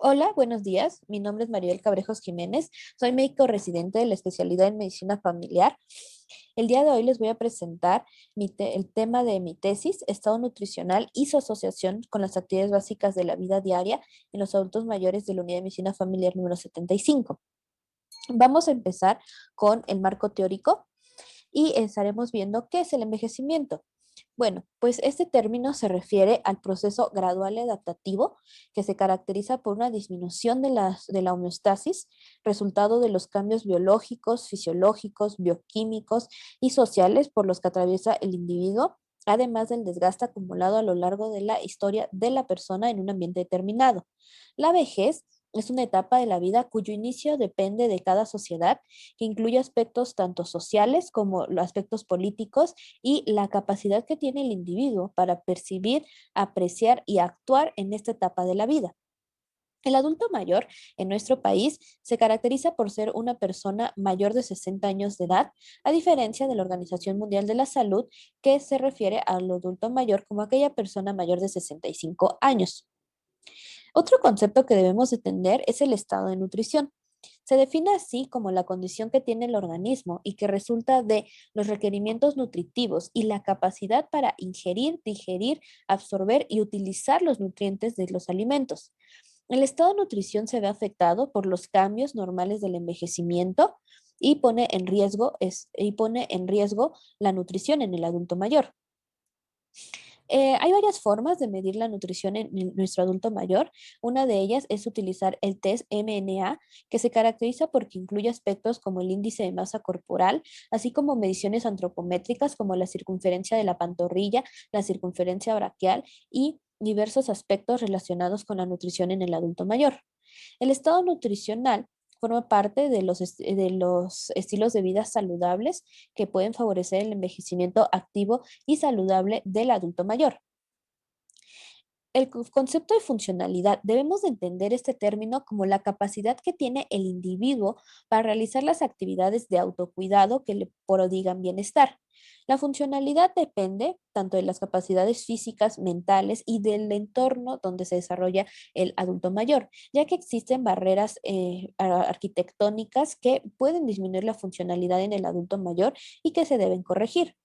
Hola, buenos días. Mi nombre es Maribel Cabrejos Jiménez. Soy médico residente de la especialidad en medicina familiar. El día de hoy les voy a presentar el tema de mi tesis, estado nutricional y su asociación con las actividades básicas de la vida diaria en los adultos mayores de la unidad de medicina familiar número 75. Vamos a empezar con el marco teórico y estaremos viendo qué es el envejecimiento. Bueno, pues este término se refiere al proceso gradual y adaptativo que se caracteriza por una disminución de la homeostasis, resultado de los cambios biológicos, fisiológicos, bioquímicos y sociales por los que atraviesa el individuo, además del desgaste acumulado a lo largo de la historia de la persona en un ambiente determinado. La vejez es una etapa de la vida cuyo inicio depende de cada sociedad, que incluye aspectos tanto sociales como los aspectos políticos y la capacidad que tiene el individuo para percibir, apreciar y actuar en esta etapa de la vida. El adulto mayor en nuestro país se caracteriza por ser una persona mayor de 60 años de edad, a diferencia de la Organización Mundial de la Salud, que se refiere al adulto mayor como aquella persona mayor de 65 años. Otro concepto que debemos entender es el estado de nutrición. Se define así como la condición que tiene el organismo y que resulta de los requerimientos nutritivos y la capacidad para ingerir, digerir, absorber y utilizar los nutrientes de los alimentos. El estado de nutrición se ve afectado por los cambios normales del envejecimiento y pone en riesgo la nutrición en el adulto mayor. Hay varias formas de medir la nutrición en nuestro adulto mayor. Una de ellas es utilizar el test MNA, que se caracteriza porque incluye aspectos como el índice de masa corporal, así como mediciones antropométricas como la circunferencia de la pantorrilla, la circunferencia braquial y diversos aspectos relacionados con la nutrición en el adulto mayor. El estado nutricional forma parte de los estilos de vida saludables que pueden favorecer el envejecimiento activo y saludable del adulto mayor. El concepto de funcionalidad, debemos de entender este término como la capacidad que tiene el individuo para realizar las actividades de autocuidado que le prodigan bienestar. La funcionalidad depende tanto de las capacidades físicas, mentales y del entorno donde se desarrolla el adulto mayor, ya que existen barreras arquitectónicas que pueden disminuir la funcionalidad en el adulto mayor y que se deben corregir.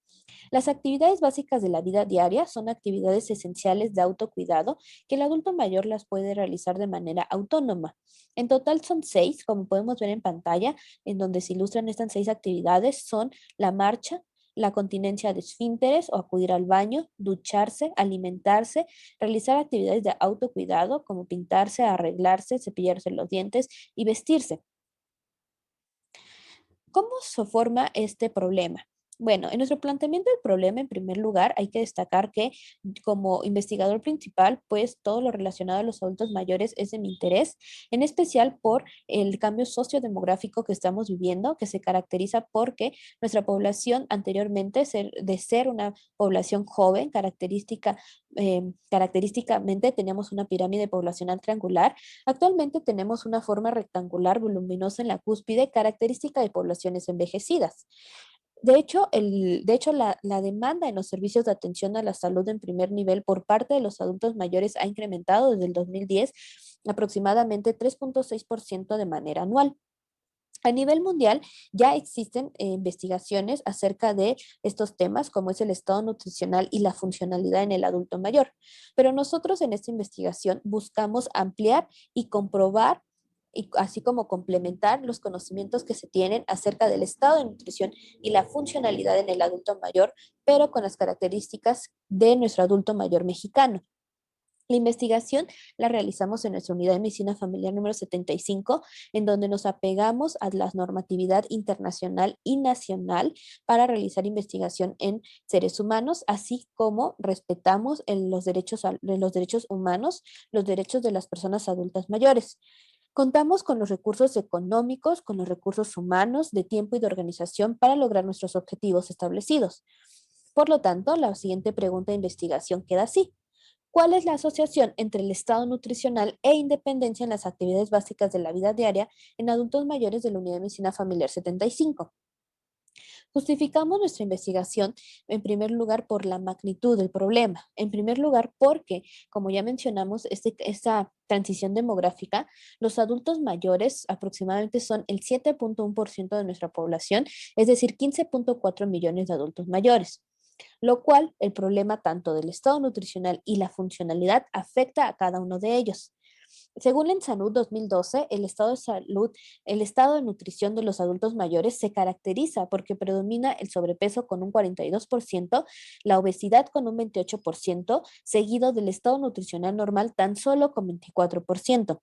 Las actividades básicas de la vida diaria son actividades esenciales de autocuidado que el adulto mayor las puede realizar de manera autónoma. En total son 6, como podemos ver en pantalla, en donde se ilustran estas 6 actividades, son la marcha, la continencia de esfínteres o acudir al baño, ducharse, alimentarse, realizar actividades de autocuidado como pintarse, arreglarse, cepillarse los dientes y vestirse. ¿Cómo se forma este problema? Bueno, en nuestro planteamiento del problema, en primer lugar, hay que destacar que como investigador principal, pues todo lo relacionado a los adultos mayores es de mi interés, en especial por el cambio sociodemográfico que estamos viviendo, que se caracteriza porque nuestra población anteriormente, de ser una población joven, característicamente teníamos una pirámide poblacional triangular. Actualmente tenemos una forma rectangular voluminosa en la cúspide, característica de poblaciones envejecidas. De hecho, la demanda en los servicios de atención a la salud en primer nivel por parte de los adultos mayores ha incrementado desde el 2010 aproximadamente 3,6% de manera anual. A nivel mundial ya existen investigaciones acerca de estos temas, como es el estado nutricional y la funcionalidad en el adulto mayor. Pero nosotros en esta investigación buscamos ampliar y comprobar, y así como complementar los conocimientos que se tienen acerca del estado de nutrición y la funcionalidad en el adulto mayor, pero con las características de nuestro adulto mayor mexicano. La investigación la realizamos en nuestra unidad de medicina familiar número 75, en donde nos apegamos a la normatividad internacional y nacional para realizar investigación en seres humanos, así como respetamos los derechos humanos, los derechos de las personas adultas mayores. Contamos con los recursos económicos, con los recursos humanos, de tiempo y de organización para lograr nuestros objetivos establecidos. Por lo tanto, la siguiente pregunta de investigación queda así. ¿Cuál es la asociación entre el estado nutricional e independencia en las actividades básicas de la vida diaria en adultos mayores de la Unidad de Medicina Familiar 75? Justificamos nuestra investigación, en primer lugar, por la magnitud del problema. En primer lugar, porque, como ya mencionamos, esta transición demográfica, los adultos mayores aproximadamente son el 7.1% de nuestra población, es decir, 15.4 millones de adultos mayores, lo cual el problema tanto del estado nutricional y la funcionalidad afecta a cada uno de ellos. Según la Salud 2012, el estado de nutrición de los adultos mayores se caracteriza porque predomina el sobrepeso con un 42%, la obesidad con un 28%, seguido del estado nutricional normal tan solo con 24%.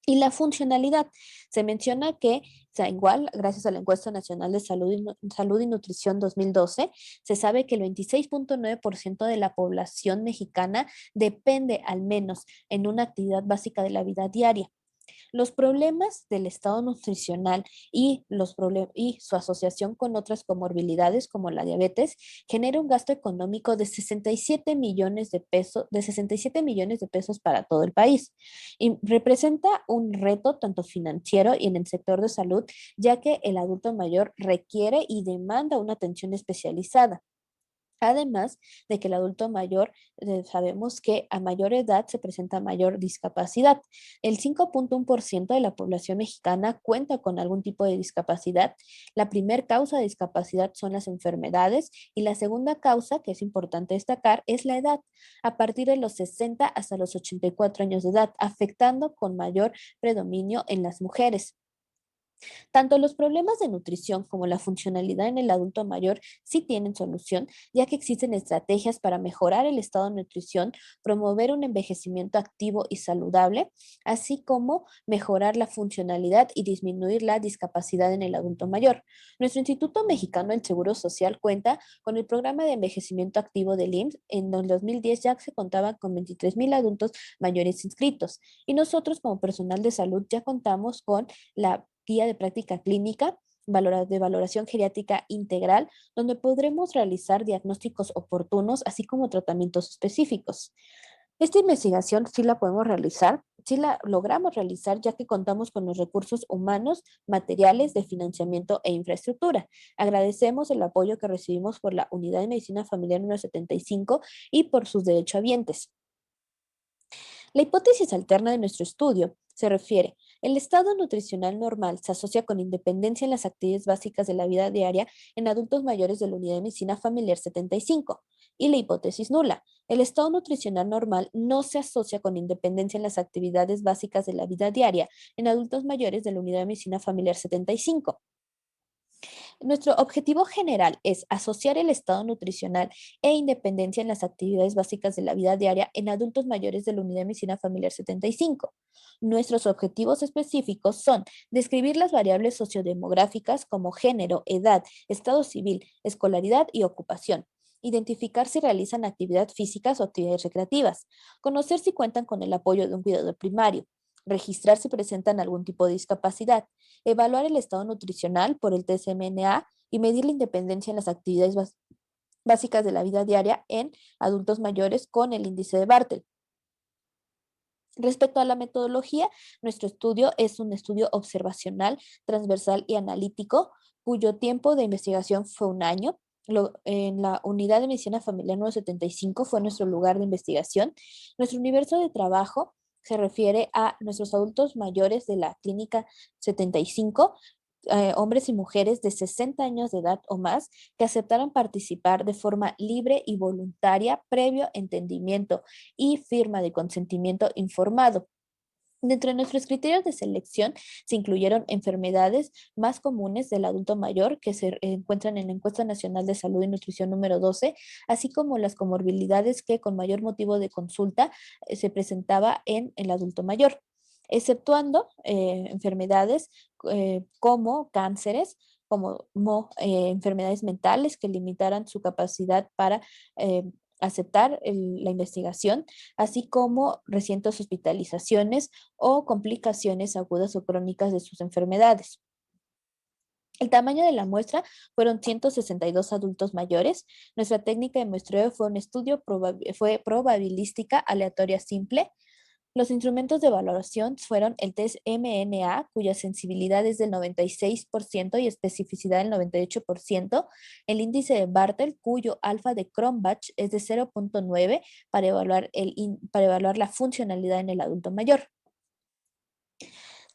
Y la funcionalidad. Se menciona que, o sea, igual, gracias a la encuesta nacional de salud y nutrición 2012, se sabe que el 26.9% de la población mexicana depende al menos en una actividad básica de la vida diaria. Los problemas del estado nutricional y su asociación con otras comorbilidades como la diabetes genera un gasto económico de 67 millones de pesos, para todo el país. Y representa un reto tanto financiero y en el sector de salud, ya que el adulto mayor requiere y demanda una atención especializada. Además de que el adulto mayor, sabemos que a mayor edad se presenta mayor discapacidad. El 5.1% de la población mexicana cuenta con algún tipo de discapacidad. La primera causa de discapacidad son las enfermedades y la segunda causa, que es importante destacar, es la edad, a partir de los 60 hasta los 84 años de edad, afectando con mayor predominio en las mujeres. Tanto los problemas de nutrición como la funcionalidad en el adulto mayor sí tienen solución, ya que existen estrategias para mejorar el estado de nutrición, promover un envejecimiento activo y saludable, así como mejorar la funcionalidad y disminuir la discapacidad en el adulto mayor. Nuestro Instituto Mexicano del Seguro Social cuenta con el programa de envejecimiento activo del IMSS. En el 2010 ya se contaba con 23,000 adultos mayores inscritos y nosotros como personal de salud ya contamos con la guía de práctica clínica de valoración geriátrica integral, donde podremos realizar diagnósticos oportunos, así como tratamientos específicos. Esta investigación sí la podemos realizar, sí la logramos realizar, ya que contamos con los recursos humanos, materiales de financiamiento e infraestructura. Agradecemos el apoyo que recibimos por la Unidad de Medicina Familiar número 75 y por sus derechohabientes. La hipótesis alterna de nuestro estudio se refiere, el estado nutricional normal se asocia con independencia en las actividades básicas de la vida diaria en adultos mayores de la Unidad de Medicina Familiar 75. Y la hipótesis nula, el estado nutricional normal no se asocia con independencia en las actividades básicas de la vida diaria en adultos mayores de la Unidad de Medicina Familiar 75. Nuestro objetivo general es asociar el estado nutricional e independencia en las actividades básicas de la vida diaria en adultos mayores de la Unidad de Medicina Familiar 75. Nuestros objetivos específicos son describir las variables sociodemográficas como género, edad, estado civil, escolaridad y ocupación. Identificar si realizan actividades físicas o actividades recreativas. Conocer si cuentan con el apoyo de un cuidador primario. Registrar si presentan algún tipo de discapacidad, evaluar el estado nutricional por el TSMNA y medir la independencia en las actividades básicas de la vida diaria en adultos mayores con el índice de Bartel. Respecto a la metodología, nuestro estudio es un estudio observacional, transversal y analítico, cuyo tiempo de investigación fue un año. En la unidad de medicina familiar número 75 fue nuestro lugar de investigación. Nuestro universo de trabajo se refiere a nuestros adultos mayores de la clínica 75, hombres y mujeres de 60 años de edad o más que aceptaron participar de forma libre y voluntaria previo entendimiento y firma de consentimiento informado. Dentro de nuestros criterios de selección se incluyeron enfermedades más comunes del adulto mayor que se encuentran en la Encuesta Nacional de Salud y Nutrición número 12, así como las comorbilidades que con mayor motivo de consulta se presentaba en el adulto mayor, exceptuando enfermedades como cánceres, como enfermedades mentales que limitaran su capacidad para aceptar la investigación, así como recientes hospitalizaciones o complicaciones agudas o crónicas de sus enfermedades. El tamaño de la muestra fueron 162 adultos mayores. Nuestra técnica de muestreo fue un estudio fue probabilística aleatoria simple. Los instrumentos de evaluación fueron el test MNA, cuya sensibilidad es del 96% y especificidad del 98%, el índice de Bartel, cuyo alfa de Cronbach es de 0,9 para evaluar la funcionalidad en el adulto mayor.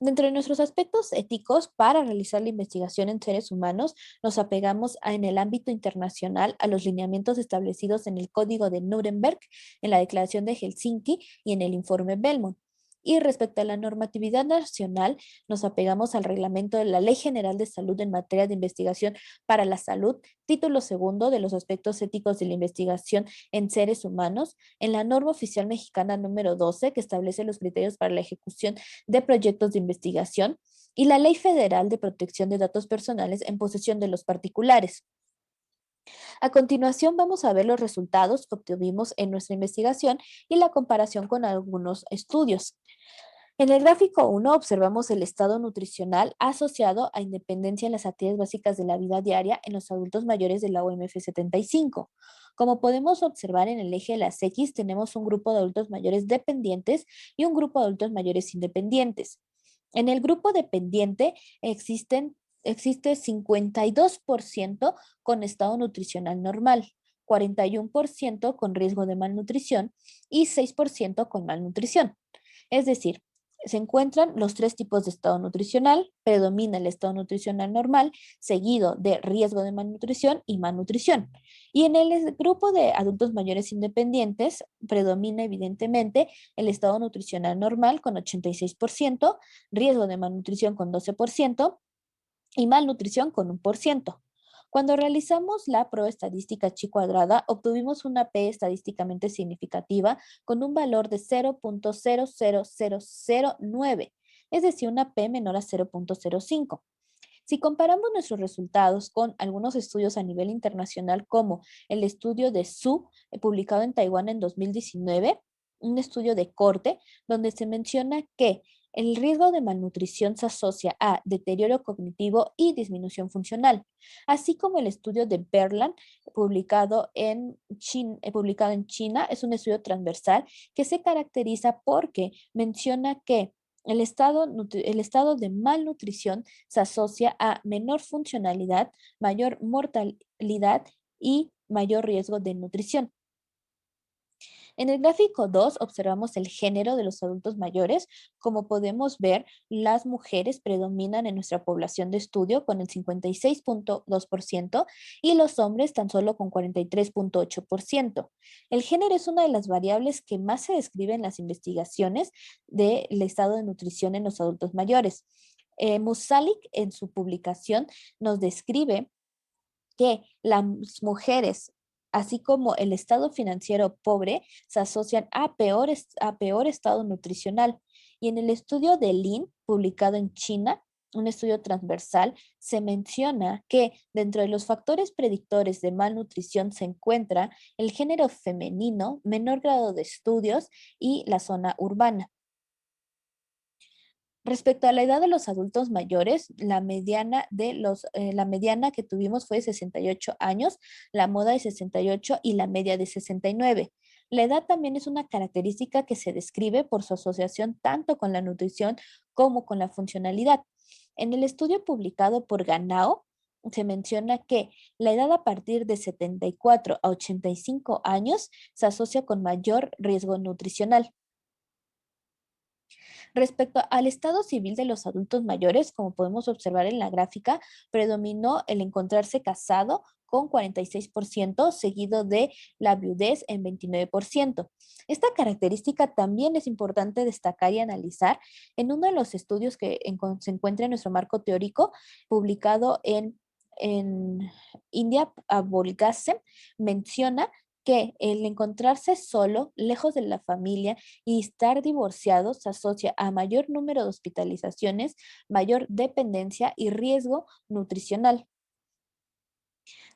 Dentro de nuestros aspectos éticos para realizar la investigación en seres humanos, nos apegamos en el ámbito internacional a los lineamientos establecidos en el Código de Nuremberg, en la Declaración de Helsinki y en el Informe Belmont. Y respecto a la normatividad nacional, nos apegamos al reglamento de la Ley General de Salud en materia de investigación para la salud, título segundo de los aspectos éticos de la investigación en seres humanos, en la norma oficial mexicana número 12, que establece los criterios para la ejecución de proyectos de investigación, y la Ley Federal de Protección de Datos Personales en posesión de los particulares. A continuación vamos a ver los resultados que obtuvimos en nuestra investigación y la comparación con algunos estudios. En el gráfico 1 observamos el estado nutricional asociado a independencia en las actividades básicas de la vida diaria en los adultos mayores de la OMF 75. Como podemos observar en el eje de las X, tenemos un grupo de adultos mayores dependientes y un grupo de adultos mayores independientes. En el grupo dependiente existe 52% con estado nutricional normal, 41% con riesgo de malnutrición y 6% con malnutrición. Es decir, se encuentran los tres tipos de estado nutricional, predomina el estado nutricional normal, seguido de riesgo de malnutrición y malnutrición. Y en el grupo de adultos mayores independientes, predomina evidentemente el estado nutricional normal con 86%, riesgo de malnutrición con 12% y malnutrición con 1%. Cuando realizamos la prueba estadística chi cuadrada, obtuvimos una P estadísticamente significativa con un valor de 0,00009, es decir, una P menor a 0,05. Si comparamos nuestros resultados con algunos estudios a nivel internacional, como el estudio de Su, publicado en Taiwán en 2019, un estudio de corte, donde se menciona que el riesgo de malnutrición se asocia a deterioro cognitivo y disminución funcional, así como el estudio de Berland, publicado en China, es un estudio transversal que se caracteriza porque menciona que el estado de malnutrición se asocia a menor funcionalidad, mayor mortalidad y mayor riesgo de nutrición. En el gráfico 2 observamos el género de los adultos mayores. Como podemos ver, las mujeres predominan en nuestra población de estudio con el 56,2% y los hombres tan solo con 43,8%. El género es una de las variables que más se describe en las investigaciones del estado de nutrición en los adultos mayores. Musalik en su publicación nos describe que las mujeres, así como el estado financiero pobre, se asocian a peor estado nutricional. Y en el estudio de Lin, publicado en China, un estudio transversal, se menciona que dentro de los factores predictores de malnutrición se encuentra el género femenino, menor grado de estudios y la zona urbana. Respecto a la edad de los adultos mayores, la mediana que tuvimos fue de 68 años, la moda de 68 y la media de 69. La edad también es una característica que se describe por su asociación tanto con la nutrición como con la funcionalidad. En el estudio publicado por Ganao, se menciona que la edad a partir de 74 a 85 años se asocia con mayor riesgo nutricional. Respecto al estado civil de los adultos mayores, como podemos observar en la gráfica, predominó el encontrarse casado con 46%, seguido de la viudez en 29%. Esta característica también es importante destacar y analizar en uno de los estudios que se encuentra en nuestro marco teórico, publicado en India Abolgasem, menciona que el encontrarse solo, lejos de la familia y estar divorciado se asocia a mayor número de hospitalizaciones, mayor dependencia y riesgo nutricional.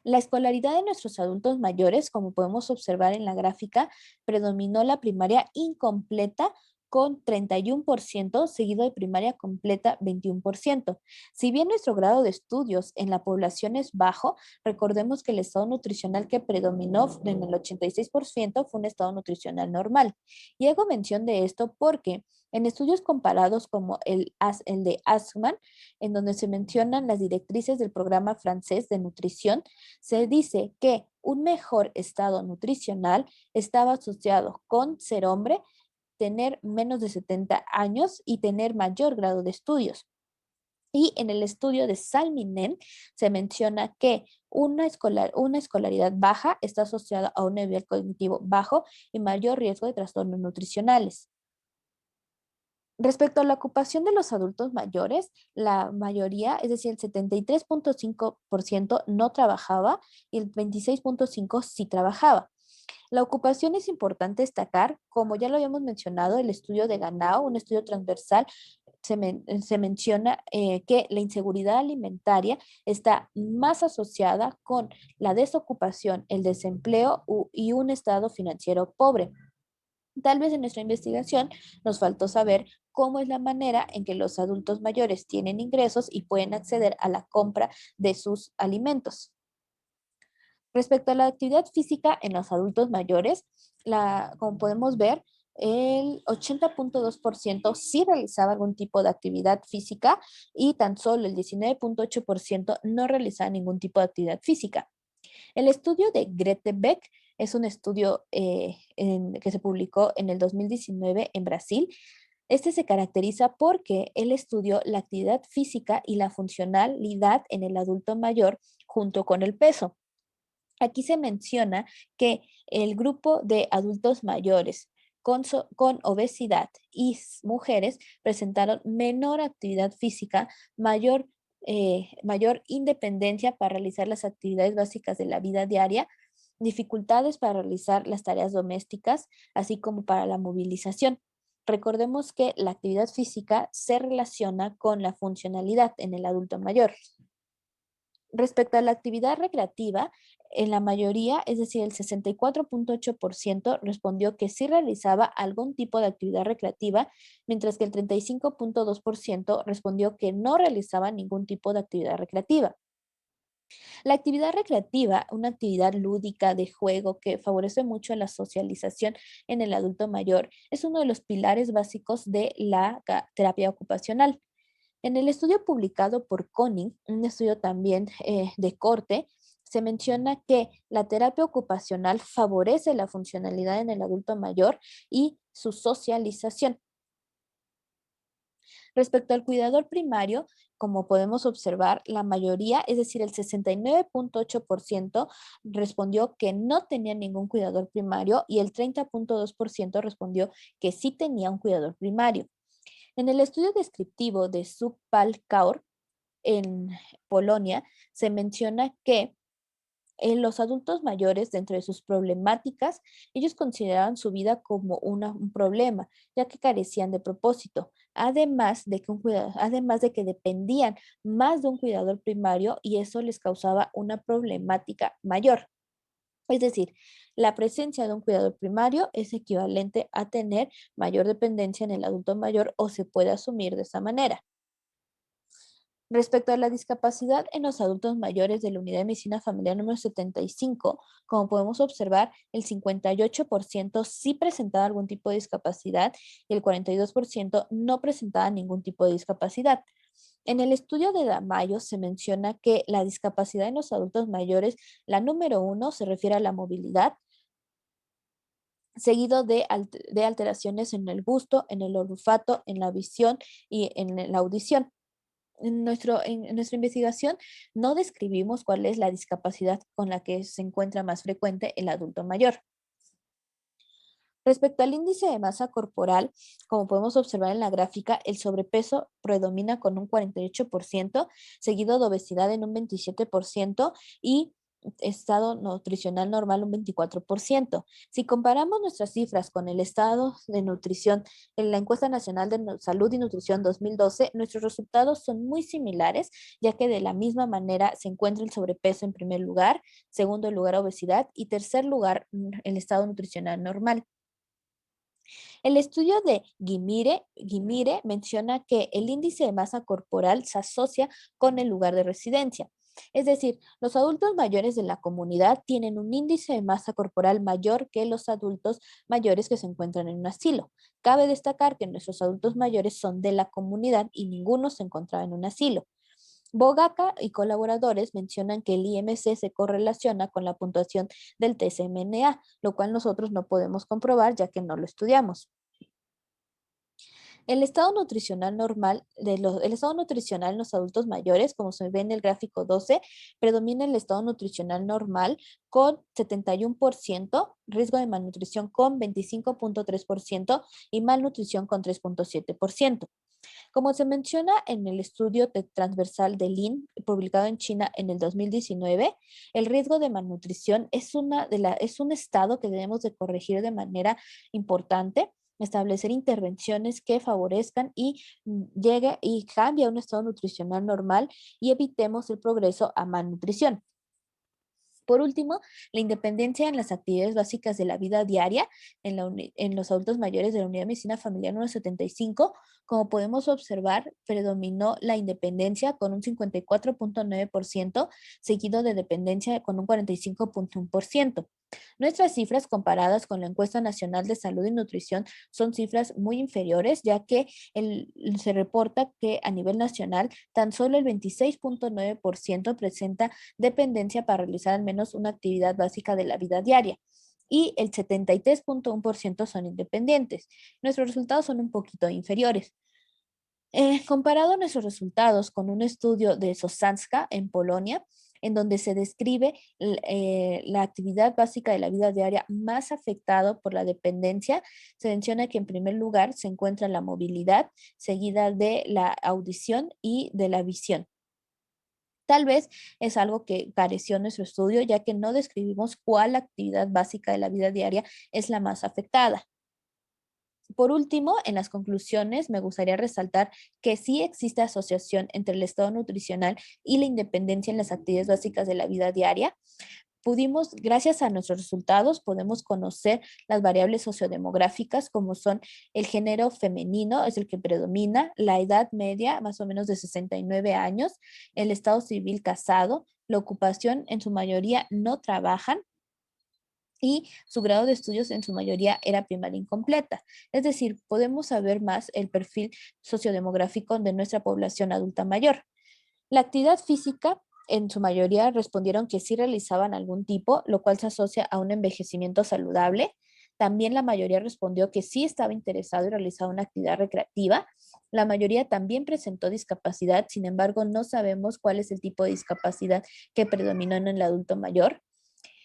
La escolaridad de nuestros adultos mayores, como podemos observar en la gráfica, predominó la primaria incompleta con 31%, seguido de primaria completa 21%. Si bien nuestro grado de estudios en la población es bajo, recordemos que el estado nutricional que predominó en el 86% fue un estado nutricional normal. Y hago mención de esto porque en estudios comparados como el de Askman, en donde se mencionan las directrices del programa francés de nutrición, se dice que un mejor estado nutricional estaba asociado con ser hombre, tener menos de 70 años y tener mayor grado de estudios. Y en el estudio de Salminen se menciona que una escolaridad baja está asociada a un nivel cognitivo bajo y mayor riesgo de trastornos nutricionales. Respecto a la ocupación de los adultos mayores, la mayoría, es decir, el 73.5% no trabajaba y el 26.5% sí trabajaba. La ocupación es importante destacar, como ya lo habíamos mencionado, el estudio de Ganao, un estudio transversal, se menciona que la inseguridad alimentaria está más asociada con la desocupación, el desempleo y un estado financiero pobre. Tal vez en nuestra investigación nos faltó saber cómo es la manera en que los adultos mayores tienen ingresos y pueden acceder a la compra de sus alimentos. Respecto a la actividad física en los adultos mayores, como podemos ver, el 80.2% sí realizaba algún tipo de actividad física y tan solo el 19.8% no realizaba ningún tipo de actividad física. El estudio de Grete Beck es un estudio que se publicó en el 2019 en Brasil. Este se caracteriza porque él estudió la actividad física y la funcionalidad en el adulto mayor junto con el peso. Aquí se menciona que el grupo de adultos mayores con obesidad y mujeres presentaron menor actividad física, mayor independencia para realizar las actividades básicas de la vida diaria, dificultades para realizar las tareas domésticas, así como para la movilización. Recordemos que la actividad física se relaciona con la funcionalidad en el adulto mayor. Respecto a la actividad recreativa, en la mayoría, es decir, el 64.8% respondió que sí realizaba algún tipo de actividad recreativa, mientras que el 35.2% respondió que no realizaba ningún tipo de actividad recreativa. La actividad recreativa, una actividad lúdica de juego que favorece mucho la socialización en el adulto mayor, es uno de los pilares básicos de la terapia ocupacional. En el estudio publicado por Koenig, un estudio también de corte, se menciona que la terapia ocupacional favorece la funcionalidad en el adulto mayor y su socialización. Respecto al cuidador primario, como podemos observar, la mayoría, es decir, el 69.8% respondió que no tenía ningún cuidador primario y el 30.2% respondió que sí tenía un cuidador primario. En el estudio descriptivo de Subpal Kaur en Polonia, se menciona que en los adultos mayores, dentro de sus problemáticas, ellos consideraban su vida como un problema, ya que carecían de propósito, además de que dependían más de un cuidador primario y eso les causaba una problemática mayor. Es decir, la presencia de un cuidador primario es equivalente a tener mayor dependencia en el adulto mayor o se puede asumir de esa manera. Respecto a la discapacidad en los adultos mayores de la Unidad de Medicina Familiar número 75, como podemos observar, el 58% sí presentaba algún tipo de discapacidad y el 42% no presentaba ningún tipo de discapacidad. En el estudio de Damayo se menciona que la discapacidad en los adultos mayores, la número uno, se refiere a la movilidad, seguido de alteraciones en el gusto, en el olfato, en la visión y en la audición. En nuestra investigación no describimos cuál es la discapacidad con la que se encuentra más frecuente el adulto mayor. Respecto al índice de masa corporal, como podemos observar en la gráfica, el sobrepeso predomina con un 48%, seguido de obesidad en un 27% y estado nutricional normal un 24%. Si comparamos nuestras cifras con el estado de nutrición en la encuesta nacional de salud y nutrición 2012, nuestros resultados son muy similares, ya que de la misma manera se encuentra el sobrepeso en primer lugar, segundo lugar obesidad y tercer lugar el estado nutricional normal. El estudio de Guimire menciona que el índice de masa corporal se asocia con el lugar de residencia. Es decir, los adultos mayores de la comunidad tienen un índice de masa corporal mayor que los adultos mayores que se encuentran en un asilo. Cabe destacar que nuestros adultos mayores son de la comunidad y ninguno se encontraba en un asilo. Bogaca y colaboradores mencionan que el IMC se correlaciona con la puntuación del TCMNA, lo cual nosotros no podemos comprobar ya que no lo estudiamos. El estado nutricional en los adultos mayores, como se ve en el gráfico 12, predomina el estado nutricional normal con 71%, riesgo de malnutrición con 25,3% y malnutrición con 3,7%. Como se menciona en el estudio transversal de Lin, publicado en China en el 2019, el riesgo de malnutrición es un estado que debemos de corregir de manera importante, establecer intervenciones que favorezcan y llegue y cambie a un estado nutricional normal y evitemos el progreso a malnutrición. Por último, la independencia en las actividades básicas de la vida diaria en los adultos mayores de la Unidad de Medicina Familiar número 75, como podemos observar, predominó la independencia con un 54,9%, seguido de dependencia con un 45,1%. Nuestras cifras comparadas con la Encuesta Nacional de Salud y Nutrición son cifras muy inferiores, ya que se reporta que a nivel nacional tan solo el 26,9% presenta dependencia para realizar al menos una actividad básica de la vida diaria y el 73,1% son independientes. Nuestros resultados son un poquito inferiores. Comparado nuestros resultados con un estudio de Sosanska en Polonia, en donde se describe la actividad básica de la vida diaria más afectado por la dependencia, se menciona que en primer lugar se encuentra la movilidad, seguida de la audición y de la visión. Tal vez es algo que careció nuestro estudio, ya que no describimos cuál actividad básica de la vida diaria es la más afectada. Por último, en las conclusiones me gustaría resaltar que sí existe asociación entre el estado nutricional y la independencia en las actividades básicas de la vida diaria. Gracias a nuestros resultados, podemos conocer las variables sociodemográficas como son el género femenino, es el que predomina, la edad media, más o menos de 69 años, el estado civil casado, la ocupación, en su mayoría no trabajan, y su grado de estudios en su mayoría era primaria incompleta. Es decir, podemos saber más el perfil sociodemográfico de nuestra población adulta mayor. La actividad física, en su mayoría respondieron que sí realizaban algún tipo, lo cual se asocia a un envejecimiento saludable. También la mayoría respondió que sí estaba interesado en realizar una actividad recreativa. La mayoría también presentó discapacidad, sin embargo, no sabemos cuál es el tipo de discapacidad que predominó en el adulto mayor.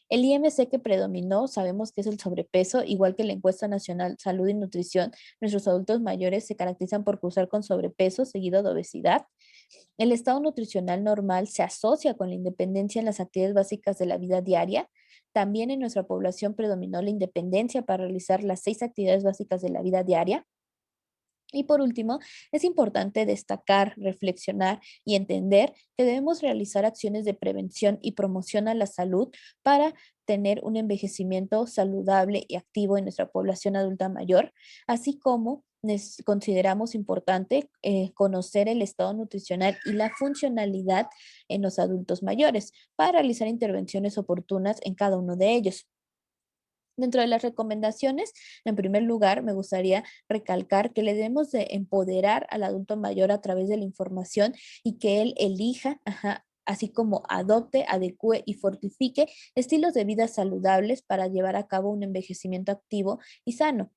El IMC que predominó, sabemos que es el sobrepeso, igual que la encuesta nacional Salud y Nutrición. Nuestros adultos mayores se caracterizan por cursar con sobrepeso, seguido de obesidad. El estado nutricional normal se asocia con la independencia en las actividades básicas de la vida diaria. También en nuestra población predominó la independencia para realizar las 6 actividades básicas de la vida diaria. Y por último, es importante destacar, reflexionar y entender que debemos realizar acciones de prevención y promoción a la salud para tener un envejecimiento saludable y activo en nuestra población adulta mayor, así como consideramos importante conocer el estado nutricional y la funcionalidad en los adultos mayores para realizar intervenciones oportunas en cada uno de ellos. Dentro de las recomendaciones, en primer lugar, me gustaría recalcar que le debemos de empoderar al adulto mayor a través de la información y que él elija, así como adopte, adecue y fortifique estilos de vida saludables para llevar a cabo un envejecimiento activo y sano.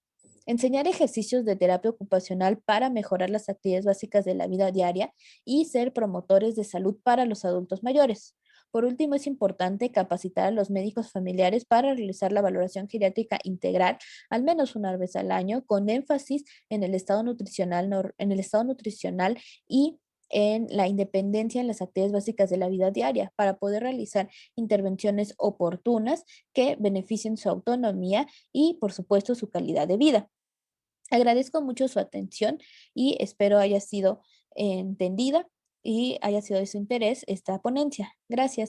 Enseñar ejercicios de terapia ocupacional para mejorar las actividades básicas de la vida diaria y ser promotores de salud para los adultos mayores. Por último, es importante capacitar a los médicos familiares para realizar la valoración geriátrica integral al menos una vez al año, con énfasis en el estado nutricional, y en la independencia en las actividades básicas de la vida diaria para poder realizar intervenciones oportunas que beneficien su autonomía y, por supuesto, su calidad de vida. Agradezco mucho su atención y espero haya sido entendida y haya sido de su interés esta ponencia. Gracias.